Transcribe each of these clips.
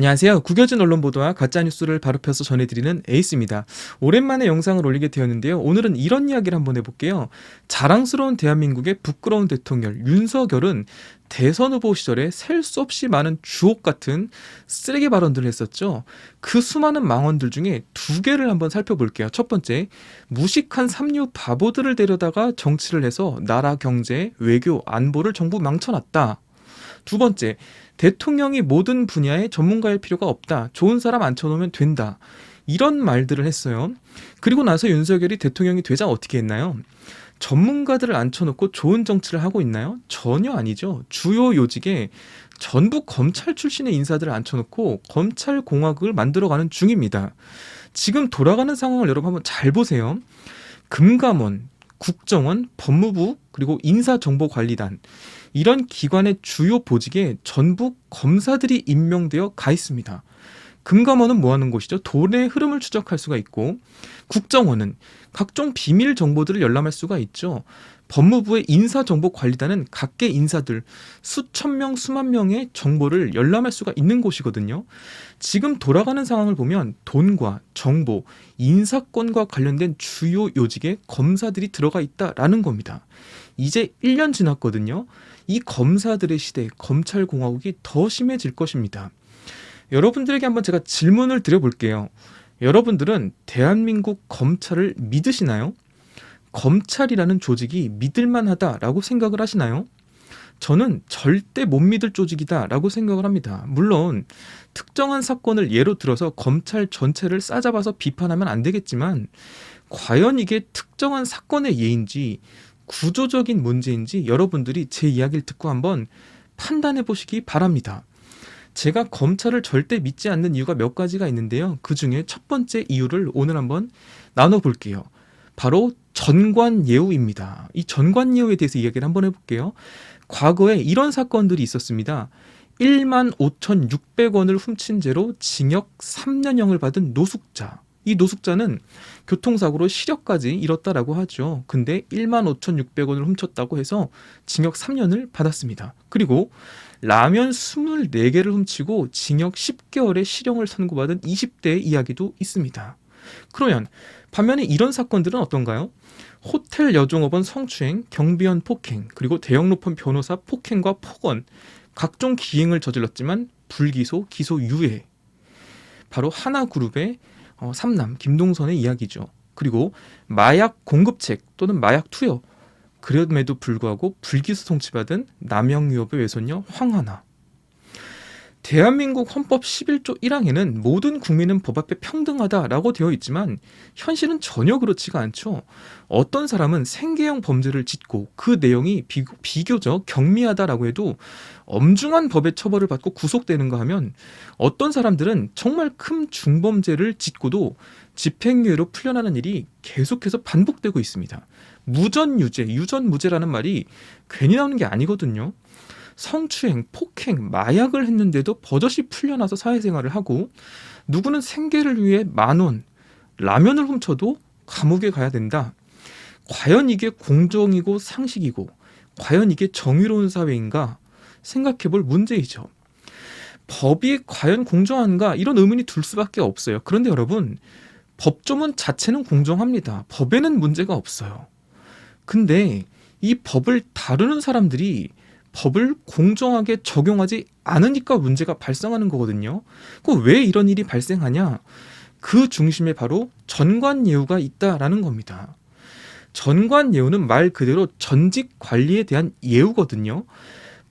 안녕하세요. 구겨진 언론 보도와 가짜뉴스를 바로 펴서 전해드리는 에이스입니다. 오랜만에 영상을 올리게 되었는데요. 오늘은 이런 이야기를 한번 해볼게요. 자랑스러운 대한민국의 부끄러운 대통령 윤석열은 대선 후보 시절에 셀 수 없이 많은 주옥 같은 쓰레기 발언들을 했었죠. 그 수많은 망언들 중에 두 개를 한번 살펴볼게요. 첫 번째, 무식한 삼류 바보들을 데려다가 정치를 해서 나라 경제, 외교, 안보를 전부 망쳐놨다. 두 번째, 대통령이 모든 분야의 전문가일 필요가 없다. 좋은 사람 앉혀놓으면 된다. 이런 말들을 했어요. 그리고 나서 윤석열이 대통령이 되자 어떻게 했나요? 전문가들을 앉혀놓고 좋은 정치를 하고 있나요? 전혀 아니죠. 주요 요직에 전부 검찰 출신의 인사들을 앉혀놓고 검찰공화국을 만들어가는 중입니다. 지금 돌아가는 상황을 여러분 한번 잘 보세요. 금감원, 국정원, 법무부, 그리고 인사정보관리단, 이런 기관의 주요 보직에 전부 검사들이 임명되어 가 있습니다. 금감원은 뭐 하는 곳이죠? 돈의 흐름을 추적할 수가 있고, 국정원은 각종 비밀 정보들을 열람할 수가 있죠. 법무부의 인사정보관리단은 각계 인사들 수천 명, 수만 명의 정보를 열람할 수가 있는 곳이거든요. 지금 돌아가는 상황을 보면 돈과 정보, 인사권과 관련된 주요 요직에 검사들이 들어가 있다라는 겁니다. 이제 1년 지났거든요. 이 검사들의 시대, 검찰공화국이 더 심해질 것입니다. 여러분들에게 한번 제가 질문을 드려볼게요. 여러분들은 대한민국 검찰을 믿으시나요? 검찰이라는 조직이 믿을만하다라고 생각을 하시나요? 저는 절대 못 믿을 조직이다라고 생각을 합니다. 물론 특정한 사건을 예로 들어서 검찰 전체를 싸잡아서 비판하면 안 되겠지만, 과연 이게 특정한 사건의 예인지 구조적인 문제인지 여러분들이 제 이야기를 듣고 한번 판단해 보시기 바랍니다. 제가 검찰을 절대 믿지 않는 이유가 몇 가지가 있는데요. 그 중에 첫 번째 이유를 오늘 한번 나눠볼게요. 바로 전관예우입니다. 이 전관예우에 대해서 이야기를 한번 해볼게요. 과거에 이런 사건들이 있었습니다. 15,600원을 훔친 죄로 징역 3년형을 받은 노숙자. 이 노숙자는 교통사고로 시력까지 잃었다라고 하죠. 근데 15,600원을 훔쳤다고 해서 징역 3년을 받았습니다. 그리고 라면 24개를 훔치고 징역 10개월의 실형을 선고받은 20대의 이야기도 있습니다. 그러면 반면에 이런 사건들은 어떤가요? 호텔 여종업원 성추행, 경비원 폭행, 그리고 대형 로펌 변호사 폭행과 폭언, 각종 기행을 저질렀지만 불기소, 기소 유예. 바로 하나그룹의 삼남 김동선의 이야기죠. 그리고 마약 공급책 또는 마약 투여, 그럼에도 불구하고 불기소 송치받은 남영유업의 외손녀 황하나. 대한민국 헌법 11조 1항에는 모든 국민은 법 앞에 평등하다라고 되어 있지만 현실은 전혀 그렇지가 않죠. 어떤 사람은 생계형 범죄를 짓고 그 내용이 비교적 경미하다라고 해도 엄중한 법의 처벌을 받고 구속되는가 하면, 어떤 사람들은 정말 큰 중범죄를 짓고도 집행유예로 풀려나는 일이 계속해서 반복되고 있습니다. 무전유죄, 유전무죄라는 말이 괜히 나오는 게 아니거든요. 성추행, 폭행, 마약을 했는데도 버젓이 풀려나서 사회생활을 하고, 누구는 생계를 위해 10,000원, 라면을 훔쳐도 감옥에 가야 된다. 과연 이게 공정이고 상식이고 과연 이게 정의로운 사회인가 생각해볼 문제이죠. 법이 과연 공정한가, 이런 의문이 들 수밖에 없어요. 그런데 여러분, 법조문 자체는 공정합니다. 법에는 문제가 없어요. 근데 이 법을 다루는 사람들이 법을 공정하게 적용하지 않으니까 문제가 발생하는 거거든요. 그럼 왜 이런 일이 발생하냐? 그 중심에 바로 전관예우가 있다라는 겁니다. 전관예우는 말 그대로 전직 관리에 대한 예우거든요.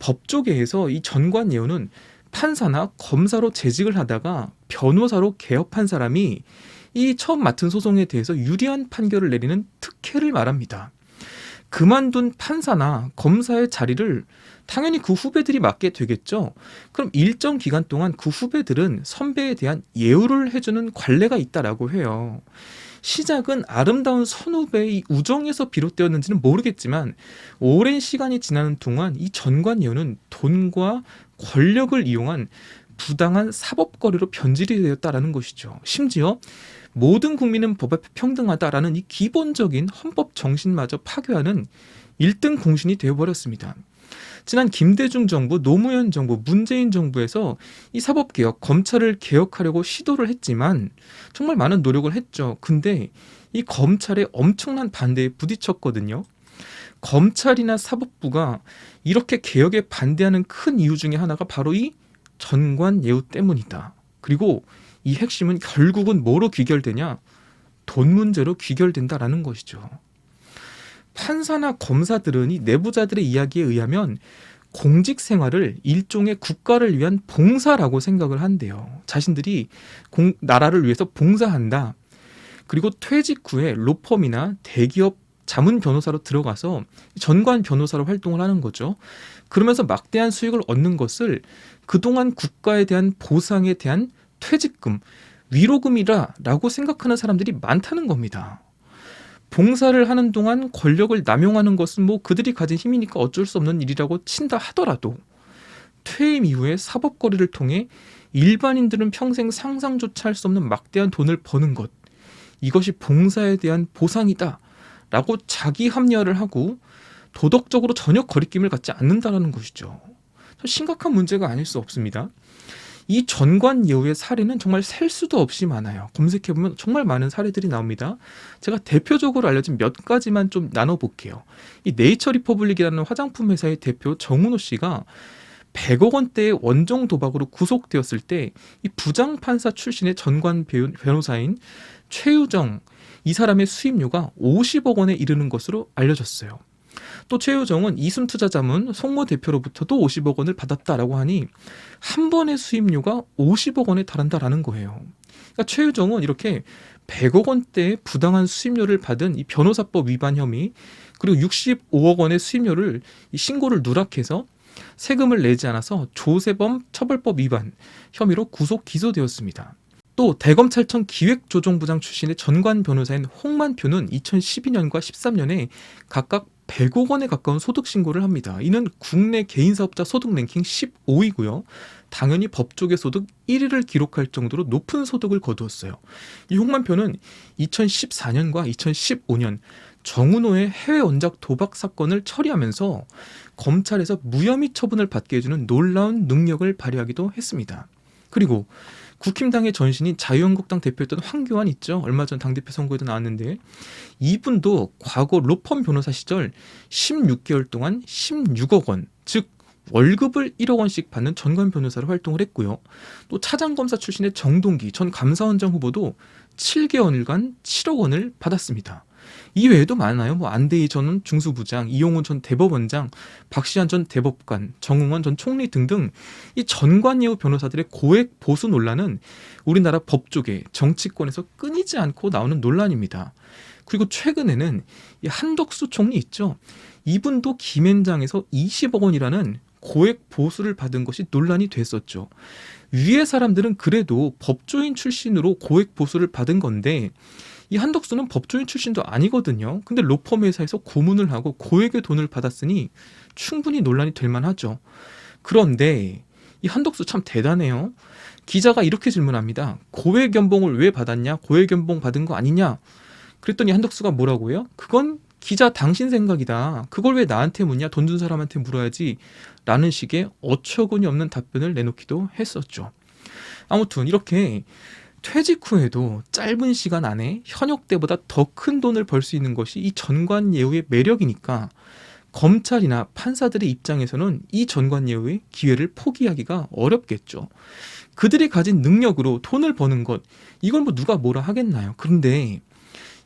법조계에서 이 전관예우는 판사나 검사로 재직을 하다가 변호사로 개업한 사람이 이 처음 맡은 소송에 대해서 유리한 판결을 내리는 특혜를 말합니다. 그만둔 판사나 검사의 자리를 당연히 그 후배들이 맡게 되겠죠. 그럼 일정 기간 동안 그 후배들은 선배에 대한 예우를 해주는 관례가 있다라고 해요. 시작은 아름다운 선후배의 우정에서 비롯되었는지는 모르겠지만, 오랜 시간이 지나는 동안 이 전관예우는 돈과 권력을 이용한 부당한 사법거리로 변질이 되었다라는 것이죠. 심지어 모든 국민은 법 앞에 평등하다라는 이 기본적인 헌법 정신마저 파괴하는 1등 공신이 되어버렸습니다. 지난 김대중 정부, 노무현 정부, 문재인 정부에서 이 사법개혁, 검찰을 개혁하려고 시도를 했지만 정말 많은 노력을 했죠. 근데 이 검찰의 엄청난 반대에 부딪혔거든요. 검찰이나 사법부가 이렇게 개혁에 반대하는 큰 이유 중에 하나가 바로 이 전관예우 때문이다. 그리고 이 핵심은 결국은 뭐로 귀결되냐? 돈 문제로 귀결된다라는 것이죠. 판사나 검사들은 이 내부자들의 이야기에 의하면 공직 생활을 일종의 국가를 위한 봉사라고 생각을 한대요. 자신들이 나라를 위해서 봉사한다. 그리고 퇴직 후에 로펌이나 대기업 자문 변호사로 들어가서 전관 변호사로 활동을 하는 거죠. 그러면서 막대한 수익을 얻는 것을 그동안 국가에 대한 보상에 대한 퇴직금, 위로금이라고 생각하는 사람들이 많다는 겁니다. 봉사를 하는 동안 권력을 남용하는 것은 뭐 그들이 가진 힘이니까 어쩔 수 없는 일이라고 친다 하더라도 퇴임 이후에 사법거래를 통해 일반인들은 평생 상상조차 할 수 없는 막대한 돈을 버는 것, 이것이 봉사에 대한 보상이다 라고 자기 합리화를 하고 도덕적으로 전혀 거리낌을 갖지 않는다는 것이죠. 심각한 문제가 아닐 수 없습니다. 이 전관예우의 사례는 정말 셀 수도 없이 많아요. 검색해보면 정말 많은 사례들이 나옵니다. 제가 대표적으로 알려진 몇 가지만 좀 나눠볼게요. 이 네이처 리퍼블릭이라는 화장품 회사의 대표 정은호 씨가 100억 원대의 원정 도박으로 구속되었을 때 이 부장판사 출신의 전관 변호사인 최유정, 이 사람의 수임료가 50억 원에 이르는 것으로 알려졌어요. 또 최유정은 이숨투자자문 송모 대표로부터도 50억 원을 받았다라고 하니 한 번의 수임료가 50억 원에 달한다라는 거예요. 그러니까 최유정은 이렇게 100억 원대의 부당한 수임료를 받은 이 변호사법 위반 혐의, 그리고 65억 원의 수임료를 신고를 누락해서 세금을 내지 않아서 조세범 처벌법 위반 혐의로 구속 기소되었습니다. 또 대검찰청 기획조정부장 출신의 전관 변호사인 홍만표는 2012년과 13년에 각각 100억 원에 가까운 소득 신고를 합니다. 이는 국내 개인사업자 소득 랭킹 15위고요. 당연히 법조계 소득 1위를 기록할 정도로 높은 소득을 거두었어요. 이 홍만표는 2014년과 2015년 정은호의 해외 원작 도박 사건을 처리하면서 검찰에서 무혐의 처분을 받게 해주는 놀라운 능력을 발휘하기도 했습니다. 그리고 국힘당의 전신인 자유한국당 대표였던 황교안 있죠. 얼마 전 당대표 선거에도 나왔는데 이분도 과거 로펌 변호사 시절 16개월 동안 16억 원, 즉 월급을 1억 원씩 받는 전관 변호사로 활동을 했고요. 또 차장검사 출신의 정동기 전 감사원장 후보도 7개월간 7억 원을 받았습니다. 이외에도 많아요. 뭐 안대희 전 중수부장, 이용훈 전 대법원장, 박시환 전 대법관, 정웅원 전 총리 등등 이 전관예우 변호사들의 고액 보수 논란은 우리나라 법조계, 정치권에서 끊이지 않고 나오는 논란입니다. 그리고 최근에는 이 한덕수 총리 있죠. 이분도 김앤장에서 20억 원이라는 고액 보수를 받은 것이 논란이 됐었죠. 위의 사람들은 그래도 법조인 출신으로 고액 보수를 받은 건데 이 한덕수는 법조인 출신도 아니거든요. 근데 로펌 회사에서 고문을 하고 고액의 돈을 받았으니 충분히 논란이 될 만하죠. 그런데 이 한덕수 참 대단해요. 기자가 이렇게 질문합니다. 고액 연봉을 왜 받았냐? 고액 연봉 받은 거 아니냐? 그랬더니 한덕수가 뭐라고 해요? 그건 기자 당신 생각이다. 그걸 왜 나한테 묻냐? 돈 준 사람한테 물어야지. 라는 식의 어처구니 없는 답변을 내놓기도 했었죠. 아무튼 이렇게 퇴직 후에도 짧은 시간 안에 현역 때보다 더 큰 돈을 벌 수 있는 것이 이 전관예우의 매력이니까 검찰이나 판사들의 입장에서는 이 전관예우의 기회를 포기하기가 어렵겠죠. 그들이 가진 능력으로 돈을 버는 것, 이걸 뭐 누가 뭐라 하겠나요? 그런데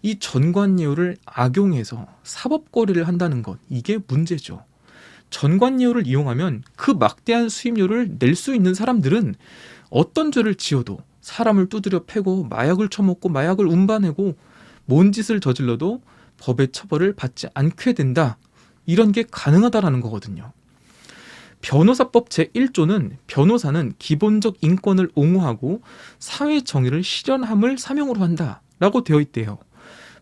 이 전관예우를 악용해서 사법거래를 한다는 것, 이게 문제죠. 전관예우를 이용하면 그 막대한 수임료를 낼 수 있는 사람들은 어떤 죄를 지어도 사람을 두드려 패고 마약을 처먹고 마약을 운반하고 뭔 짓을 저질러도 법의 처벌을 받지 않게 된다. 이런 게 가능하다라는 거거든요. 변호사법 제1조는 변호사는 기본적 인권을 옹호하고 사회 정의를 실현함을 사명으로 한다라고 되어 있대요.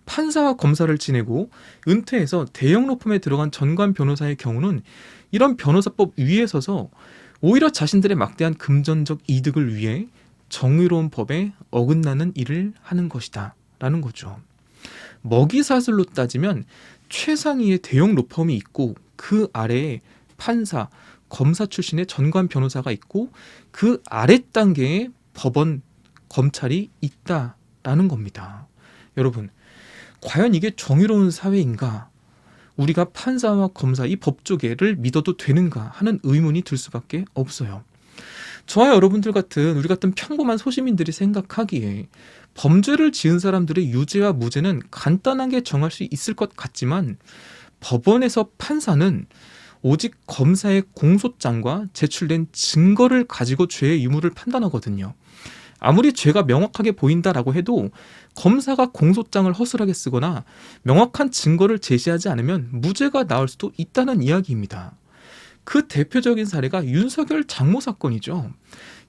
판사와 검사를 지내고 은퇴해서 대형 로펌에 들어간 전관 변호사의 경우는 이런 변호사법 위에 서서 오히려 자신들의 막대한 금전적 이득을 위해 정의로운 법에 어긋나는 일을 하는 것이다 라는 거죠. 먹이사슬로 따지면 최상위의 대형 로펌이 있고 그 아래에 판사, 검사 출신의 전관 변호사가 있고 그 아래 단계의 법원, 검찰이 있다라는 겁니다. 여러분, 과연 이게 정의로운 사회인가? 우리가 판사와 검사, 이 법조계를 믿어도 되는가 하는 의문이 들 수밖에 없어요. 저와 여러분들 같은 우리 같은 평범한 소시민들이 생각하기에 범죄를 지은 사람들의 유죄와 무죄는 간단하게 정할 수 있을 것 같지만 법원에서 판사는 오직 검사의 공소장과 제출된 증거를 가지고 죄의 유무를 판단하거든요. 아무리 죄가 명확하게 보인다라고 해도 검사가 공소장을 허술하게 쓰거나 명확한 증거를 제시하지 않으면 무죄가 나올 수도 있다는 이야기입니다. 그 대표적인 사례가 윤석열 장모 사건이죠.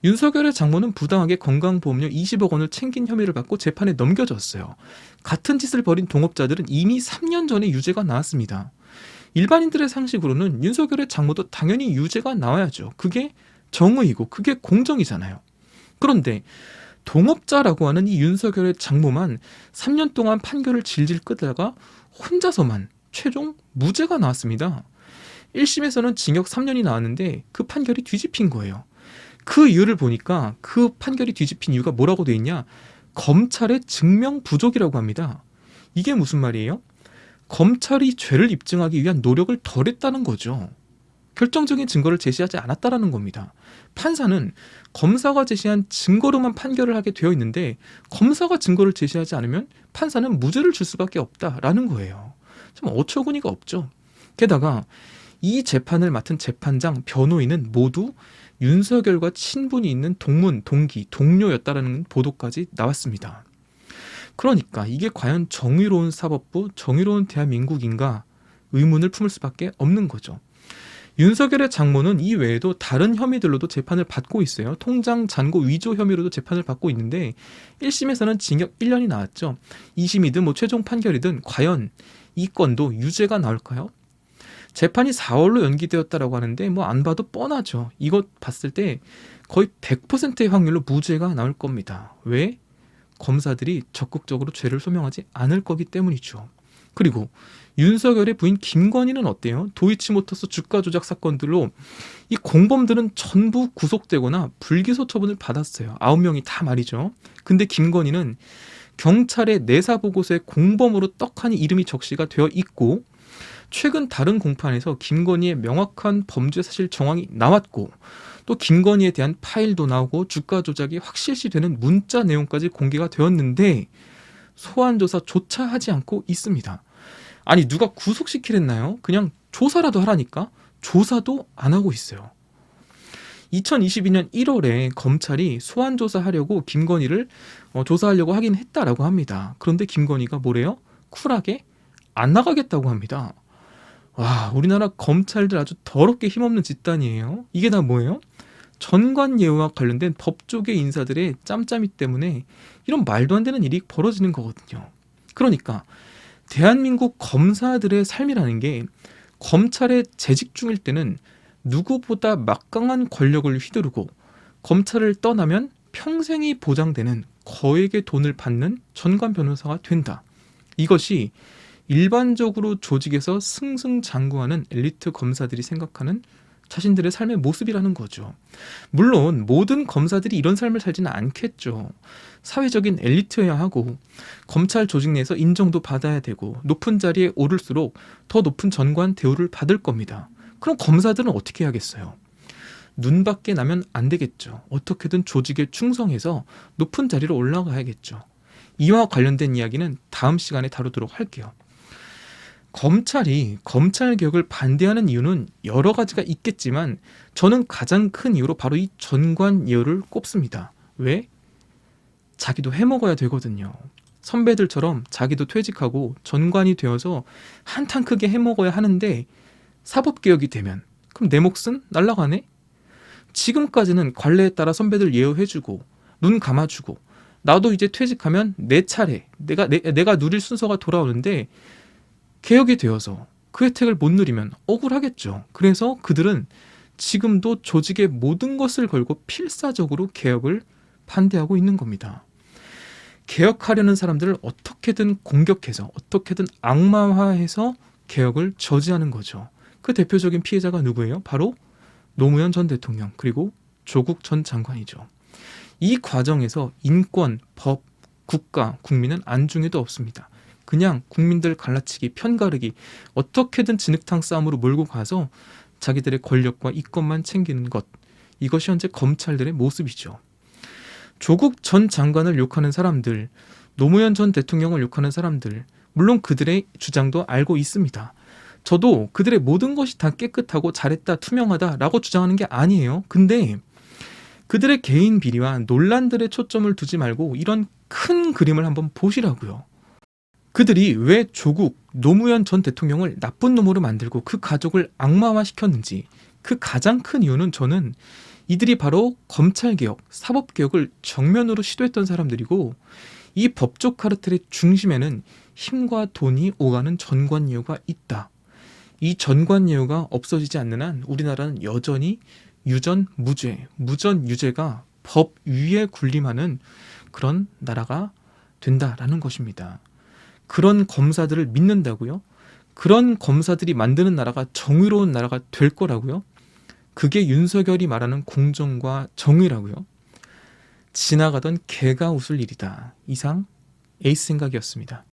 윤석열의 장모는 부당하게 건강보험료 20억 원을 챙긴 혐의를 받고 재판에 넘겨졌어요. 같은 짓을 벌인 동업자들은 이미 3년 전에 유죄가 나왔습니다. 일반인들의 상식으로는 윤석열의 장모도 당연히 유죄가 나와야죠. 그게 정의이고 그게 공정이잖아요. 그런데 동업자라고 하는 이 윤석열의 장모만 3년 동안 판결을 질질 끌다가 혼자서만 최종 무죄가 나왔습니다. 1심에서는 징역 3년이 나왔는데 그 판결이 뒤집힌 거예요. 그 이유를 보니까 그 판결이 뒤집힌 이유가 뭐라고 돼 있냐? 검찰의 증명 부족이라고 합니다. 이게 무슨 말이에요? 검찰이 죄를 입증하기 위한 노력을 덜 했다는 거죠. 결정적인 증거를 제시하지 않았다는 겁니다. 판사는 검사가 제시한 증거로만 판결을 하게 되어 있는데 검사가 증거를 제시하지 않으면 판사는 무죄를 줄 수밖에 없다라는 거예요. 참 어처구니가 없죠. 게다가 이 재판을 맡은 재판장, 변호인은 모두 윤석열과 친분이 있는 동문, 동기, 동료였다라는 보도까지 나왔습니다. 그러니까 이게 과연 정의로운 사법부, 정의로운 대한민국인가 의문을 품을 수밖에 없는 거죠. 윤석열의 장모는 이 외에도 다른 혐의들로도 재판을 받고 있어요. 통장 잔고 위조 혐의로도 재판을 받고 있는데 1심에서는 징역 1년이 나왔죠. 2심이든 최종 판결이든 과연 이 건도 유죄가 나올까요? 재판이 4월로 연기되었다라고 하는데 안 봐도 뻔하죠. 이것 봤을 때 거의 100%의 확률로 무죄가 나올 겁니다. 왜? 검사들이 적극적으로 죄를 소명하지 않을 거기 때문이죠. 그리고 윤석열의 부인 김건희는 어때요? 도이치모터스 주가 조작 사건들로 이 공범들은 전부 구속되거나 불기소 처분을 받았어요. 9명이 다 말이죠. 근데 김건희는 경찰의 내사보고서에 공범으로 떡하니 이름이 적시가 되어 있고 최근 다른 공판에서 김건희의 명확한 범죄 사실 정황이 나왔고 또 김건희에 대한 파일도 나오고 주가 조작이 확실시되는 문자 내용까지 공개가 되었는데 소환 조사조차 하지 않고 있습니다. 아니 누가 구속시키랬나요? 그냥 조사라도 하라니까 조사도 안 하고 있어요. 2022년 1월에 검찰이 소환 조사하려고 김건희를 조사하려고 하긴 했다라고 합니다. 그런데 김건희가 뭐래요? 쿨하게 안 나가겠다고 합니다. 와, 우리나라 검찰들 아주 더럽게 힘없는 집단이에요. 이게 다 뭐예요? 전관예우와 관련된 법조계 인사들의 짬짬이 때문에 이런 말도 안 되는 일이 벌어지는 거거든요. 그러니까 대한민국 검사들의 삶이라는 게 검찰에 재직 중일 때는 누구보다 막강한 권력을 휘두르고 검찰을 떠나면 평생이 보장되는 거액의 돈을 받는 전관 변호사가 된다. 이것이 일반적으로 조직에서 승승장구하는 엘리트 검사들이 생각하는 자신들의 삶의 모습이라는 거죠. 물론 모든 검사들이 이런 삶을 살지는 않겠죠. 사회적인 엘리트여야 하고 검찰 조직 내에서 인정도 받아야 되고 높은 자리에 오를수록 더 높은 전관 대우를 받을 겁니다. 그럼 검사들은 어떻게 해야겠어요? 눈밖에 나면 안 되겠죠. 어떻게든 조직에 충성해서 높은 자리로 올라가야겠죠. 이와 관련된 이야기는 다음 시간에 다루도록 할게요. 검찰이 검찰개혁을 반대하는 이유는 여러 가지가 있겠지만 저는 가장 큰 이유로 바로 이 전관예우를 꼽습니다. 왜? 자기도 해먹어야 되거든요. 선배들처럼 자기도 퇴직하고 전관이 되어서 한탕 크게 해먹어야 하는데 사법개혁이 되면 그럼 내 몫은 날아가네? 지금까지는 관례에 따라 선배들 예우해주고 눈 감아주고 나도 이제 퇴직하면 내 차례 내가 누릴 순서가 돌아오는데 개혁이 되어서 그 혜택을 못 누리면 억울하겠죠. 그래서 그들은 지금도 조직의 모든 것을 걸고 필사적으로 개혁을 반대하고 있는 겁니다. 개혁하려는 사람들을 어떻게든 공격해서 어떻게든 악마화해서 개혁을 저지하는 거죠. 그 대표적인 피해자가 누구예요? 바로 노무현 전 대통령 그리고 조국 전 장관이죠. 이 과정에서 인권, 법, 국가, 국민은 안중에도 없습니다. 그냥 국민들 갈라치기, 편가르기, 어떻게든 진흙탕 싸움으로 몰고 가서 자기들의 권력과 이권만 챙기는 것, 이것이 현재 검찰들의 모습이죠. 조국 전 장관을 욕하는 사람들, 노무현 전 대통령을 욕하는 사람들, 물론 그들의 주장도 알고 있습니다. 저도 그들의 모든 것이 다 깨끗하고 잘했다, 투명하다라고 주장하는 게 아니에요. 근데 그들의 개인 비리와 논란들에 초점을 두지 말고 이런 큰 그림을 한번 보시라고요. 그들이 왜 조국, 노무현 전 대통령을 나쁜 놈으로 만들고 그 가족을 악마화시켰는지, 그 가장 큰 이유는 저는 이들이 바로 검찰개혁, 사법개혁을 정면으로 시도했던 사람들이고, 이 법조 카르텔의 중심에는 힘과 돈이 오가는 전관예우가 있다. 이 전관예우가 없어지지 않는 한 우리나라는 여전히 유전 무죄, 무전 유죄가 법 위에 군림하는 그런 나라가 된다라는 것입니다. 그런 검사들을 믿는다고요? 그런 검사들이 만드는 나라가 정의로운 나라가 될 거라고요? 그게 윤석열이 말하는 공정과 정의라고요? 지나가던 개가 웃을 일이다. 이상 에이스 생각이었습니다.